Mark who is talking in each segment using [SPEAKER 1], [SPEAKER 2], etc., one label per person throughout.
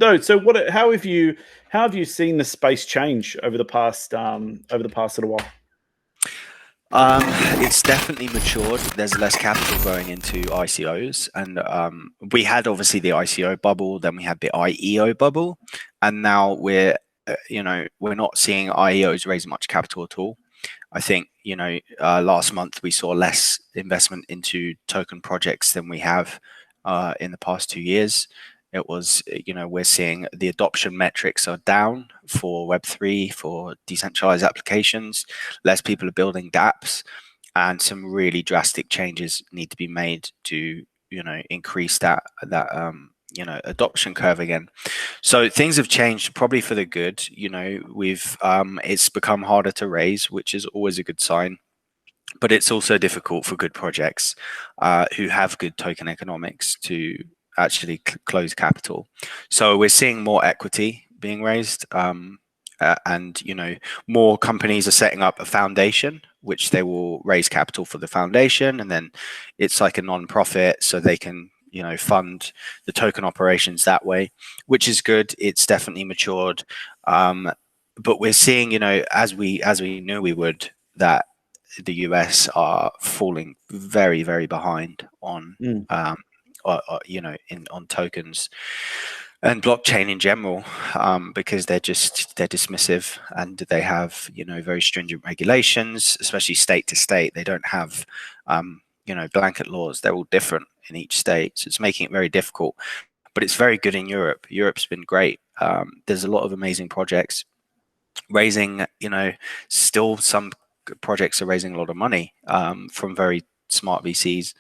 [SPEAKER 1] no. So what? How have you seen the space change over the past little while?
[SPEAKER 2] It's definitely matured. There's less capital going into ICOs, and we had obviously the ICO bubble, then we had the IEO bubble, and now we're not seeing IEOs raise much capital at all. I think last month we saw less investment into token projects than we have in the past 2 years. It was, we're seeing the adoption metrics are down for Web3, for decentralized applications. Less people are building dApps, and some really drastic changes need to be made to, increase that adoption curve again. So things have changed probably for the good. It's become harder to raise, which is always a good sign. But it's also difficult for good projects who have good token economics to actually close capital. So we're seeing more equity being raised, and more companies are setting up a foundation, which they will raise capital for the foundation, and then it's like a non-profit, so they can fund the token operations that way, which is good. It's definitely matured, but we're seeing, as we knew we would, that the US are falling very, very behind on on tokens and blockchain in general, because they're dismissive, and they have very stringent regulations, especially state to state. They don't have blanket laws. They're all different in each state, so it's making it very difficult. But it's very good in Europe. Europe's been great. There's a lot of amazing projects raising, still some projects are raising a lot of money from very smart VCs.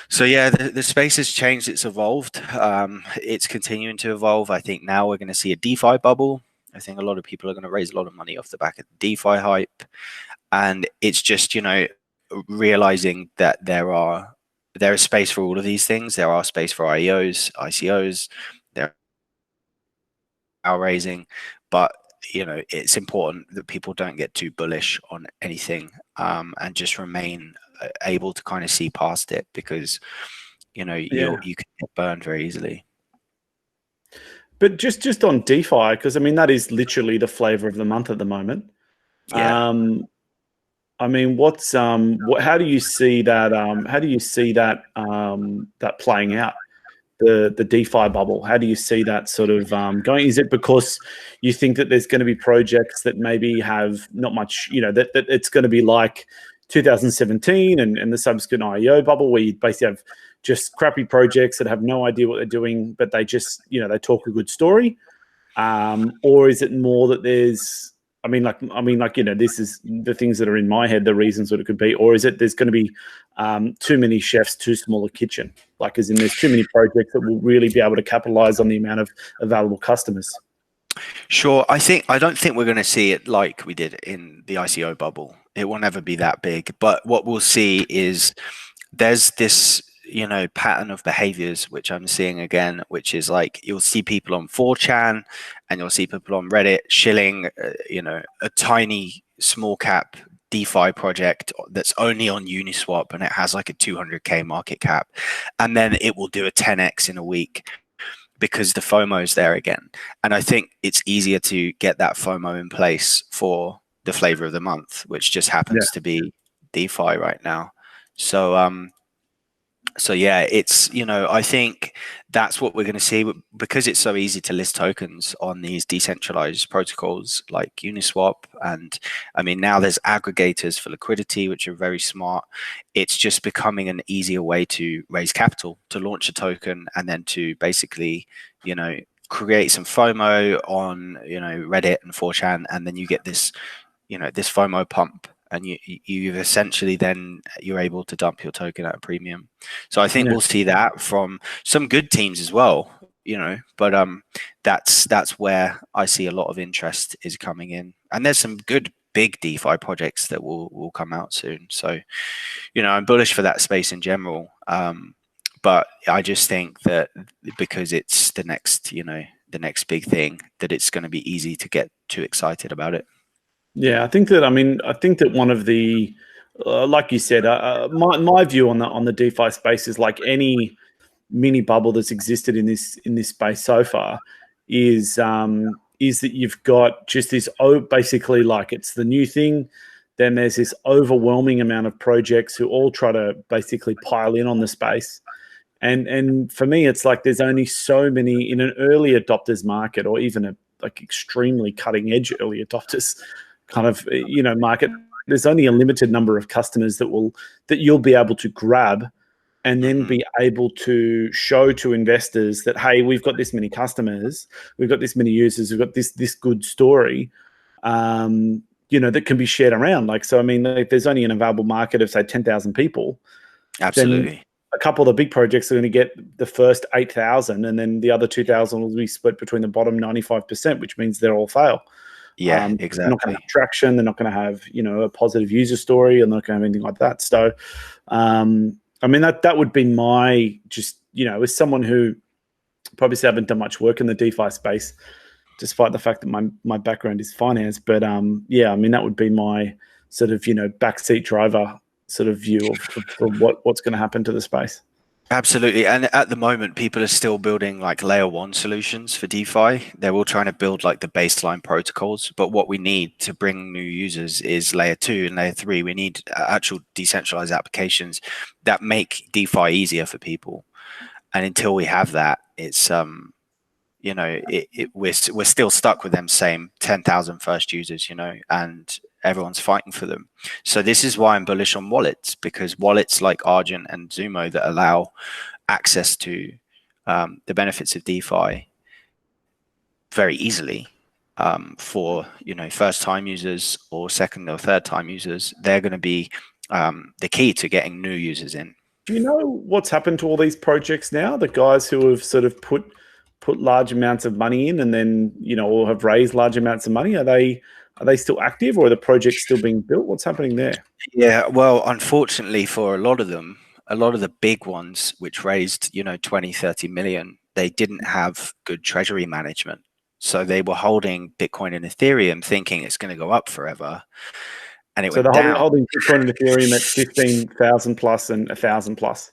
[SPEAKER 2] So yeah, the space has changed. It's evolved. It's continuing to evolve. I think now we're going to see a DeFi bubble. I think a lot of people are going to raise a lot of money off the back of the DeFi hype, and it's just realizing that there is space for all of these things. There are space for IEOs, ICOs. There are raising, but it's important that people don't get too bullish on anything, and just remain able to kind of see past it, because you can get burned very easily.
[SPEAKER 1] But just on DeFi, because I mean that is literally the flavor of the month at the moment.
[SPEAKER 2] Yeah.
[SPEAKER 1] I mean, how do you see that? How do you see that that playing out? The DeFi bubble. How do you see that sort of going? Is it because you think that there's going to be projects that maybe have not much, that it's going to be like 2017 and the subsequent IEO bubble, where you basically have just crappy projects that have no idea what they're doing, but they just, they talk a good story? Or is it more that there's, this is the things that are in my head, the reasons that it could be, or is it there's going to be too many chefs, too small a kitchen? Like, as in there's too many projects that will really be able to capitalize on the amount of available customers?
[SPEAKER 2] Sure. I don't think we're going to see it like we did in the ICO bubble. It will never be that big. But what we'll see is there's this, pattern of behaviors, which I'm seeing again, which is like you'll see people on 4chan and you'll see people on Reddit shilling, a tiny small cap DeFi project that's only on Uniswap, and it has like a 200K market cap, and then it will do a 10x in a week because the FOMO is there again. And I think it's easier to get that FOMO in place for the flavor of the month, which just happens to be DeFi right now. So yeah, it's, I think that's what we're going to see, because it's so easy to list tokens on these decentralized protocols like Uniswap. And I mean, now there's aggregators for liquidity, which are very smart. It's just becoming an easier way to raise capital, to launch a token, and then to basically, create some FOMO on, Reddit and 4chan. And then you get this, this FOMO pump. And you essentially then you're able to dump your token at a premium. So I think we'll see that from some good teams as well, but that's where I see a lot of interest is coming in. And there's some good big DeFi projects that will come out soon. So, I'm bullish for that space in general. But I just think that because it's the next big thing, that it's going to be easy to get too excited about it.
[SPEAKER 1] Yeah, I think that one of the, like you said, my view on the DeFi space is like any mini bubble that's existed in this space so far. is that you've got just this basically like it's the new thing. Then there's this overwhelming amount of projects who all try to basically pile in on the space. And for me, it's like there's only so many in an early adopters market, or even a like extremely cutting edge early adopters kind of market. There's only a limited number of customers that you'll be able to grab, and then be able to show to investors that, hey, we've got this many customers, we've got this many users, we've got this good story, that can be shared around. Like, so I mean, if there's only an available market of say 10,000 people,
[SPEAKER 2] absolutely,
[SPEAKER 1] then a couple of the big projects are going to get the first 8,000, and then the other 2,000 will be split between the bottom 95%, which means they'll all fail.
[SPEAKER 2] Yeah, exactly.
[SPEAKER 1] They're not going to have traction. They're not going to have, a positive user story, and they're not going to have anything like that. So, I mean, that would be my as someone who probably haven't done much work in the DeFi space, despite the fact that my background is finance. But I mean, that would be my sort of backseat driver sort of view of what's going to happen to the space.
[SPEAKER 2] Absolutely. And at the moment, people are still building like layer 1 solutions for DeFi. They're all trying to build like the baseline protocols. But what we need to bring new users is layer 2 and layer 3. We need actual decentralized applications that make DeFi easier for people. And until we have that, it's we're still stuck with them same 10,000 first users, and everyone's fighting for them. So this is why I'm bullish on wallets, because wallets like Argent and Zumo that allow access to the benefits of DeFi very easily for first time users or second or third time users, they're going to be the key to getting new users in.
[SPEAKER 1] Do you know what's happened to all these projects now? The guys who have sort of put large amounts of money in, and then or have raised large amounts of money, are they still active, or are the projects still being built? What's happening there?
[SPEAKER 2] Yeah, well, unfortunately for a lot of them, a lot of the big ones which raised 20-30 million, they didn't have good treasury management. So they were holding Bitcoin and Ethereum thinking it's going to go up forever, and it went down.
[SPEAKER 1] Holding Bitcoin and Ethereum at 15,000 plus and 1,000 plus.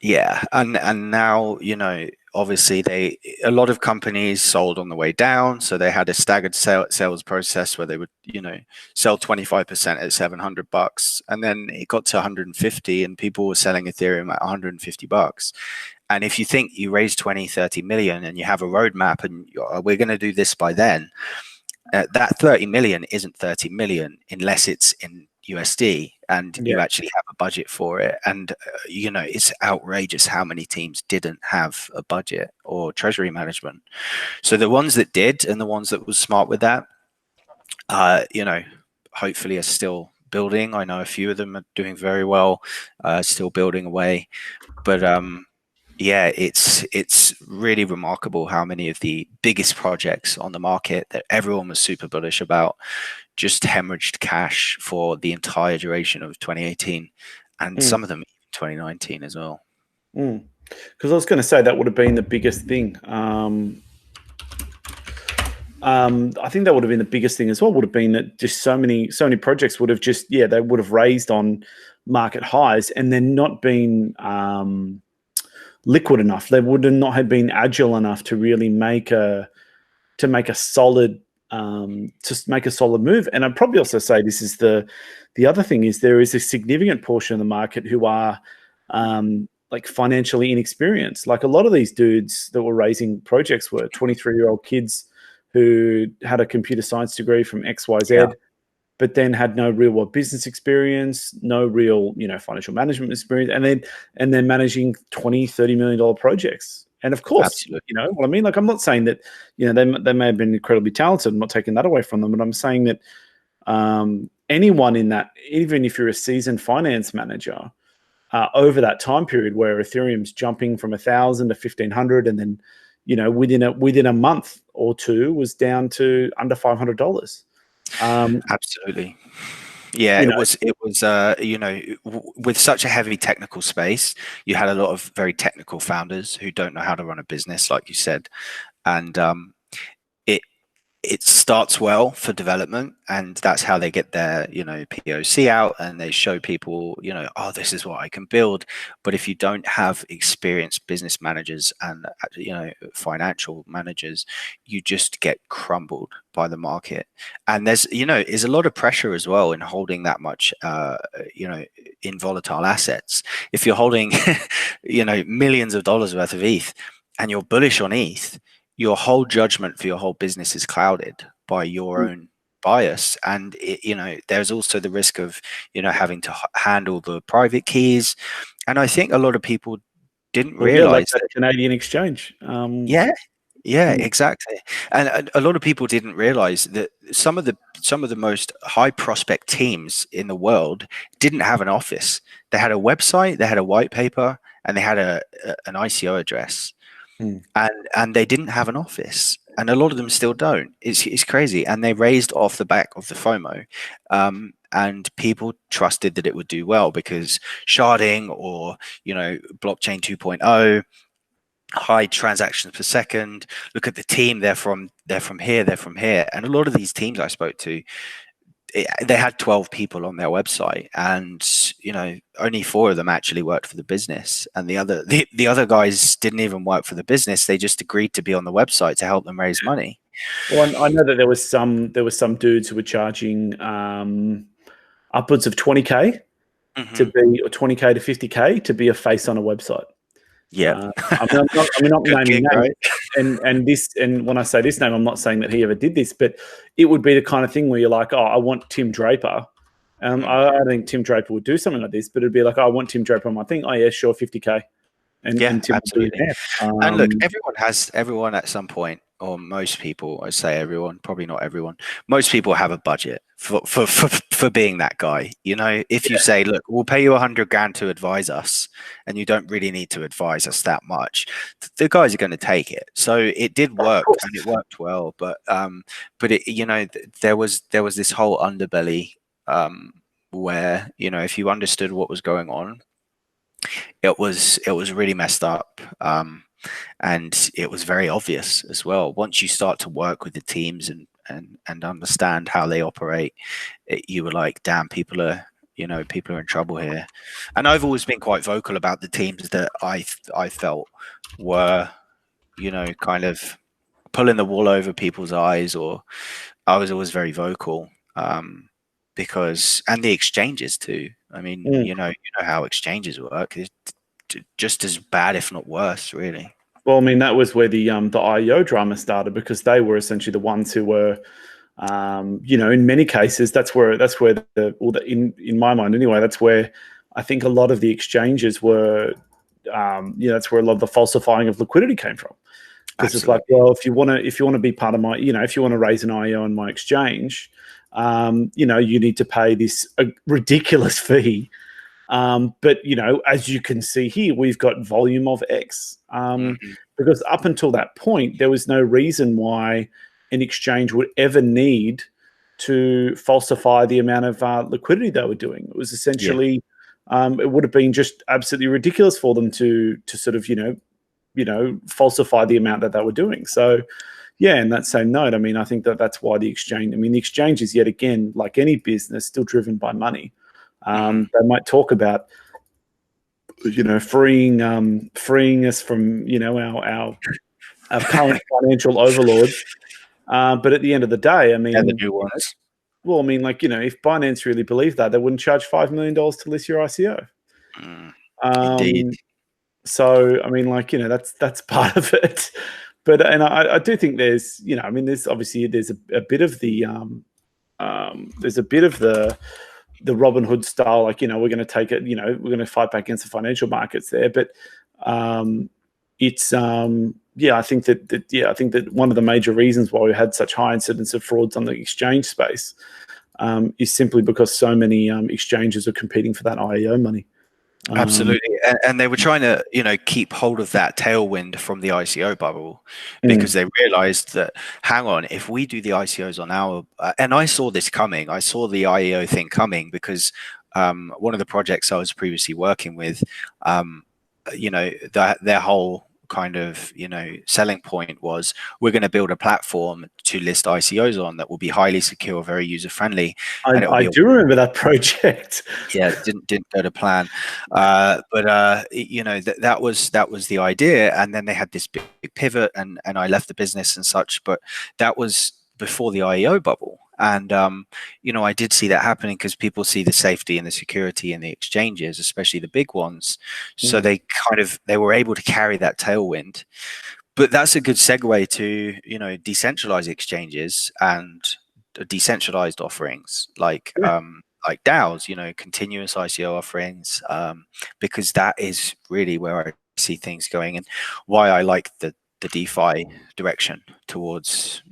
[SPEAKER 2] Yeah, and now obviously a lot of companies sold on the way down, so they had a staggered sales process where they would sell 25% at $700, and then it got to 150, and people were selling Ethereum at $150. And if you think you raise 20-30 million and you have a roadmap and we're going to do this by then, that 30 million isn't 30 million unless it's in USD and you actually have a budget for it. And it's outrageous how many teams didn't have a budget or treasury management. So the ones that did, and the ones that was smart with that, hopefully are still building. I know a few of them are doing very well, still building away. But yeah, it's really remarkable how many of the biggest projects on the market that everyone was super bullish about just hemorrhaged cash for the entire duration of 2018, and some of them 2019 as well.
[SPEAKER 1] Because I was going to say that would have been the biggest thing. I think that would have been the biggest thing as well. Would have been that just so many projects would have they would have raised on market highs and then not been liquid enough. They would not have been agile enough to really make a solid move. And I'd probably also say this is the other thing is there is a significant portion of the market who are like financially inexperienced. Like a lot of these dudes that were raising projects were 23-year-old kids who had a computer science degree from XYZ, but then had no real world business experience, no real, financial management experience. And then managing $20-30 million projects. And of course,
[SPEAKER 2] absolutely.
[SPEAKER 1] What I mean? Like, I'm not saying that, they may have been incredibly talented. I'm not taking that away from them, but I'm saying that anyone in that, even if you're a seasoned finance manager, over that time period where Ethereum's jumping from 1,000 to 1,500, and then, within a month or two was down to under $500.
[SPEAKER 2] Absolutely. Yeah, it was with such a heavy technical space, you had a lot of very technical founders who don't know how to run a business, like you said, and it starts well for development, and that's how they get their, you know, POC out, and they show people, you know, oh, this is what I can build. But if you don't have experienced business managers and, you know, financial managers, you just get crumbled by the market. And there's, you know, is a lot of pressure as well in holding that much, you know, in volatile assets. If you're holding, you know, millions of dollars worth of ETH, and you're bullish on ETH, your whole judgment for your whole business is clouded by your own bias. And it, you know, there's also the risk of, you know, having to handle the private keys. And I think a lot of people didn't
[SPEAKER 1] Well, yeah, like
[SPEAKER 2] realize
[SPEAKER 1] that
[SPEAKER 2] that.
[SPEAKER 1] Canadian exchange.
[SPEAKER 2] Yeah, exactly. And a lot of people didn't realize that some of the most high prospect teams in the world didn't have an office. They had a website, they had a white paper, and they had an ICO address. And they didn't have an office, and a lot of them still don't. It's crazy. And they raised off the back of the FOMO, and people trusted that it would do well because sharding, or, you know, blockchain 2.0, high transactions per second. Look at the team; they're from here, and a lot of these teams I spoke to, they had 12 people on their website, and, you know, only 4 of them actually worked for the business, and the other guys didn't even work for the business. They just agreed to be on the website to help them raise money.
[SPEAKER 1] Well, I know that there was some dudes who were charging upwards of 20K to be, or 20K to 50K to be a face on a website.
[SPEAKER 2] Yeah,
[SPEAKER 1] I'm not naming names,
[SPEAKER 2] right?
[SPEAKER 1] and when I say this name, I'm not saying that he ever did this, but it would be the kind of thing where you're like, oh, I want Tim Draper. I don't think Tim Draper would do something like this, but it'd be like, oh, I want Tim Draper on my thing. Oh yeah, sure, 50K, and Tim
[SPEAKER 2] absolutely.
[SPEAKER 1] would be there.
[SPEAKER 2] And look, everyone at some point, or most people, I say everyone, probably not everyone, most people have a budget for being that guy. You know, if you say, look, we'll pay you 100 grand to advise us, and you don't really need to advise us that much, the guys are going to take it. So it did work, and it worked well. But it, you know, there was this whole underbelly, where, you know, if you understood what was going on, it was really messed up, and it was very obvious as well. Once you start to work with the teams and understand how they operate, you were like, damn, people are in trouble here. And I've always been quite vocal about the teams that I felt were, you know, kind of pulling the wool over people's eyes, or I was always very vocal, because, and the exchanges too. I mean, you know how exchanges work. It's just as bad, if not worse, really.
[SPEAKER 1] Well, I mean, that was where the IEO drama started, because they were essentially the ones who were, you know, in many cases, that's where in my mind anyway, that's where I think a lot of the exchanges were, you know, that's where a lot of the falsifying of liquidity came from. Because it's like, well, if you want to be part of my, you know, if you want to raise an IEO on my exchange, you know, you need to pay this ridiculous fee. But, you know, as you can see here, we've got volume of X, because up until that point, there was no reason why an exchange would ever need to falsify the amount of liquidity they were doing. It was essentially, it would have been just absolutely ridiculous for them to sort of, you know, falsify the amount that they were doing. So, yeah, in that same note, I mean, I think that's why the exchange is, yet again, like any business, still driven by money. They might talk about, you know, freeing us from, you know, our current financial overlords. But at the end of the day, I mean,
[SPEAKER 2] the new ones.
[SPEAKER 1] Well, I mean, like, you know, if Binance really believed that, they wouldn't charge $5 million to list your ICO.
[SPEAKER 2] Indeed.
[SPEAKER 1] So, I mean, like, you know, that's part of it. But, and I do think there's, you know, I mean, there's obviously a bit of the the Robin Hood style, like, you know, we're going to take it, you know, we're going to fight back against the financial markets there. But it's yeah, I think that one of the major reasons why we had such high incidence of frauds on the exchange space is simply because so many exchanges are competing for that IEO money.
[SPEAKER 2] Absolutely, and they were trying to, you know, keep hold of that tailwind from the ICO bubble, because they realized that, hang on, if we do the ICOs on our, and I saw this coming, I saw the IEO thing coming, because one of the projects I was previously working with, you know, their whole kind of, selling point was, we're going to build a platform to list ICOs on that will be highly secure, very user friendly.
[SPEAKER 1] I do remember that project.
[SPEAKER 2] Yeah, didn't go to plan, but that was the idea, and then they had this big pivot, and I left the business and such. But that was before the IEO bubble, and I did see that happening because people see the safety and the security in the exchanges, especially the big ones. So they were able to carry that tailwind. But that's a good segue to decentralized exchanges and decentralized offerings like DAOs, continuous ICO offerings, because that is really where I see things going, and why I like the DeFi direction towards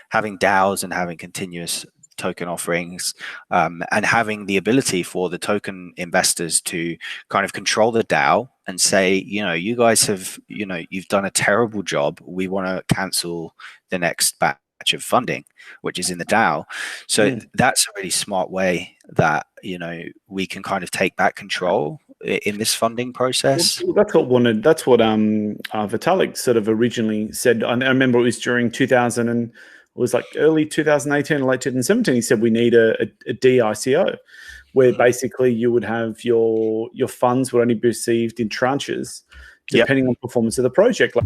[SPEAKER 2] having DAOs and having continuous token offerings, and having the ability for the token investors to kind of control the DAO and say, you guys have, you've done a terrible job. We want to cancel the next batch of funding, which is in the DAO. So that's a really smart way that we can kind of take back control in this funding process.
[SPEAKER 1] Well, that's what Vitalik sort of originally said. I remember it was during 2000 and it was like early 2018, late 2017. He said we need a DICO, where basically you would have your funds would only be received in tranches, depending on performance of the project.